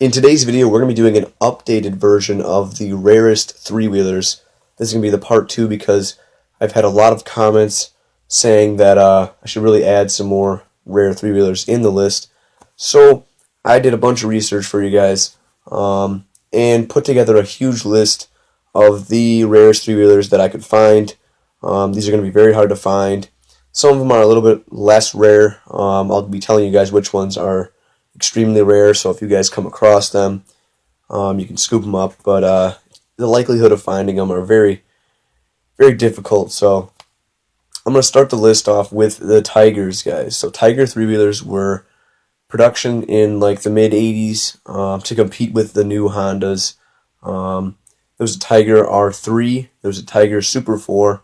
In today's video, we're going to be doing an updated version of the Rarest three-wheelers. This is going to be the part 2 because I've had a lot of comments saying that I should really add some more rare three-wheelers in the list. So I did a bunch of research for you guys and put together a huge list of the rarest three-wheelers that I could find. These are going to be very hard to find. Some of them are a little bit less rare. I'll be telling you guys which ones are extremely rare, so if you guys come across them, you can scoop them up, but the likelihood of finding them are very, very difficult. So I'm going to start the list off with the Tigers, guys. So Tiger three-wheelers were production in like the mid-80s to compete with the new Hondas. There was a Tiger R3, there was a Tiger Super 4,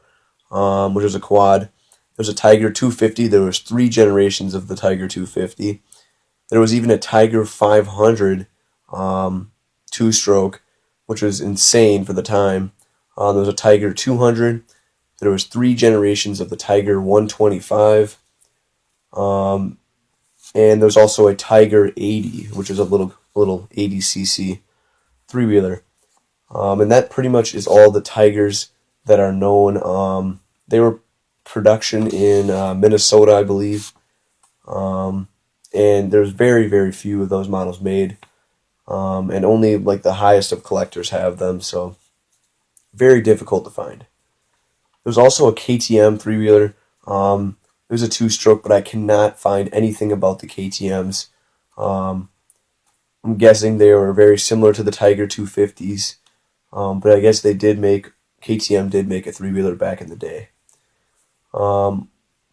which was a quad. There was a Tiger 250, there was 3 generations of the Tiger 250. There was even a Tiger 500 two-stroke, which was insane for the time. There was a Tiger 200. There was 3 generations of the Tiger 125. And there was also a Tiger 80, which is a little 80cc three-wheeler. And that pretty much is all the Tigers that are known. They were production in Minnesota, I believe. And there's very, very few of those models made, and only like the highest of collectors have them, so very difficult to find. There's also a KTM three-wheeler. There's a two-stroke, but I cannot find anything about the KTMs. I'm guessing they were very similar to the Tiger 250s, but I guess KTM did make a three-wheeler back in the day.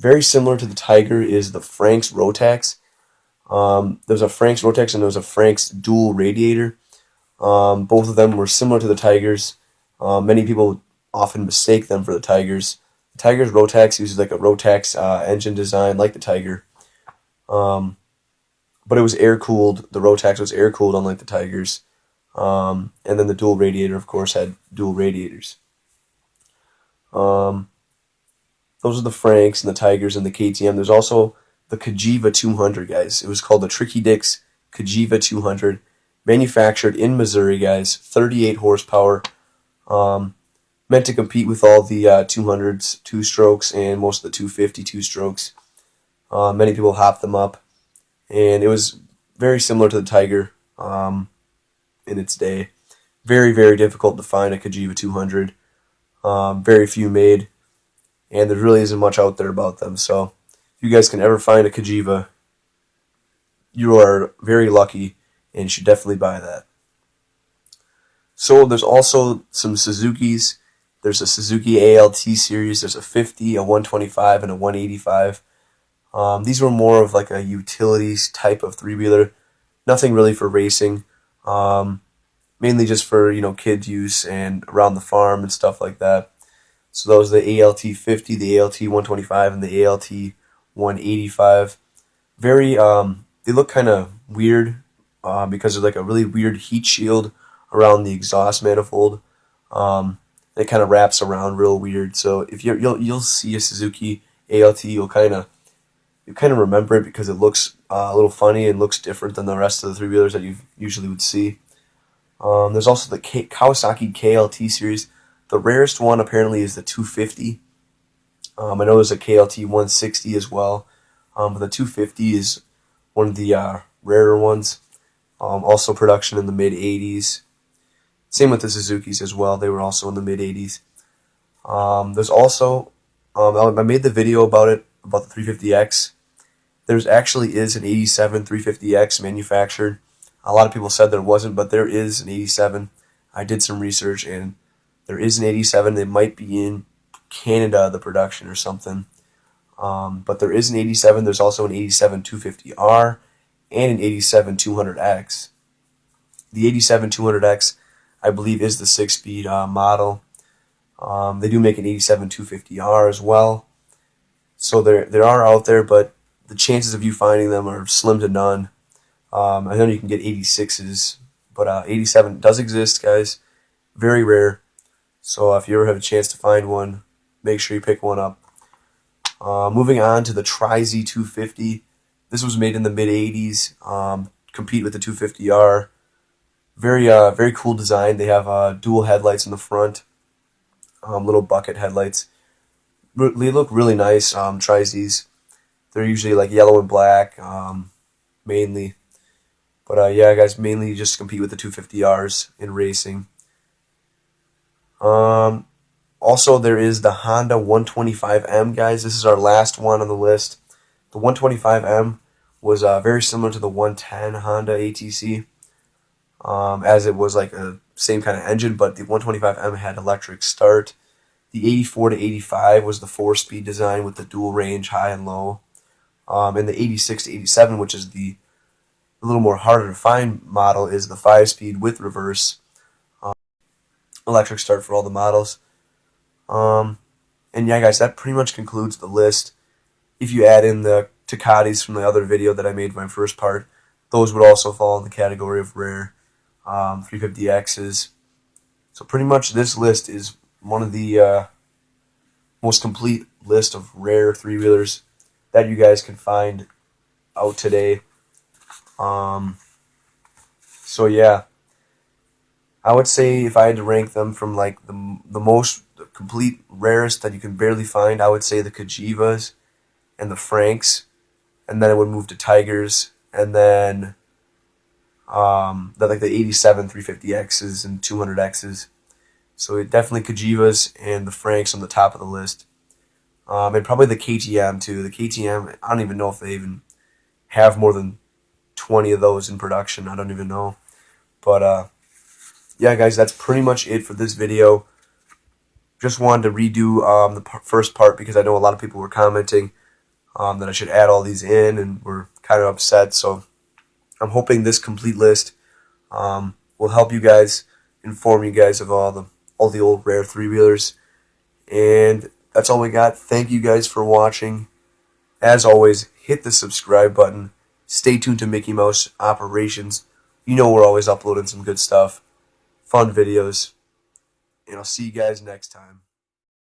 Very similar to the Tiger is the Frank's Rotax. There's a Frank's Rotax and there's a Frank's dual radiator. Both of them were similar to the Tigers. Many people often mistake them for the Tigers. The Tiger's Rotax uses like a Rotax engine design like the Tiger. But it was air-cooled. The Rotax was air-cooled unlike the Tigers. And then the dual radiator, of course, had dual radiators. Those are the Franks and the Tigers and the KTM. There's also the Cagiva 200, guys. It was called the Tricky Dicks Cagiva 200, manufactured in Missouri, guys. 38 horsepower, meant to compete with all the 200s, two-strokes, and most of the 250 two-strokes. Many people hopped them up, and it was very similar to the Tiger in its day. Very, very difficult to find a Cagiva 200. Very few made, and there really isn't much out there about them, so if you guys can ever find a Cagiva, you are very lucky and should definitely buy that. So there's also some Suzukis. There's a Suzuki ALT series. There's a 50, a 125, and a 185. These were more of like a utilities type of three-wheeler. Nothing really for racing. Mainly just for, kid use and around the farm and stuff like that. So those are the ALT 50, the ALT 125, and the ALT 185. Very, they look kind of weird because there's like a really weird heat shield around the exhaust manifold. It kind of wraps around real weird. So if you'll see a Suzuki ALT, you'll kind of remember it because it looks a little funny and looks different than the rest of the three-wheelers that you usually would see. There's also the Kawasaki KLT series. The rarest one apparently is the 250. I know there's a KLT 160 as well, but the 250 is one of the rarer ones. Also production in the mid-80s. Same with the Suzukis as well. They were also in the mid-80s. There's also, I made the video about it, about the 350X. There's actually is an 87 350X manufactured. A lot of people said there wasn't, but there is an 87. I did some research, and there is an 87. It might be in Canada, the production or something. But there is an 87. There's also an 87 250R and an 87 200X. The 87 200X, I believe, is the 6-speed model. They do make an 87 250R as well. So there are out there, but the chances of you finding them are slim to none. I know you can get 86s, but 87 does exist, guys. Very rare. So if you ever have a chance to find one, make sure you pick one up. Moving on to the Tri-Z 250. This was made in the mid-80s. Compete with the 250R. Very cool design. They have dual headlights in the front, little bucket headlights. They look really nice. Tries these. They're usually like yellow and black, mainly. But yeah, guys, mainly just compete with the 250Rs in racing. Also, there is the Honda 125M, guys. This is our last one on the list. The 125M was very similar to the 110 Honda ATC, as it was like a same kind of engine, but the 125M had electric start. The 84 to 85 was the 4-speed design with the dual range, high and low. And the 86 to 87, which is the a little more harder to find model, is the 5-speed with reverse electric start for all the models. And yeah, guys, that pretty much concludes the list. If you add in the Tecates from the other video that I made my first part, those would also fall in the category of rare 350Xs. So pretty much this list is one of the most complete list of rare three-wheelers that you guys can find out today. So yeah, I would say if I had to rank them from like the most complete rarest that you can barely find, I would say the Cagivas and the Franks, and then it would move to Tigers, and then like the 87 350Xs and 200Xs. So definitely Cagivas and the Franks on the top of the list. And probably the KTM too. The KTM, I don't even know if they even have more than 20 of those in production. I don't even know. But yeah, guys, that's pretty much it for this video. Just wanted to redo the first part because I know a lot of people were commenting that I should add all these in, and were kind of upset. So I'm hoping this complete list will help you guys, inform you guys of all the old rare three-wheelers. And that's all we got. Thank you guys for watching. As always, hit the subscribe button. Stay tuned to Mickey Mouse Operations. You know we're always uploading some good stuff, fun videos. And I'll see you guys next time.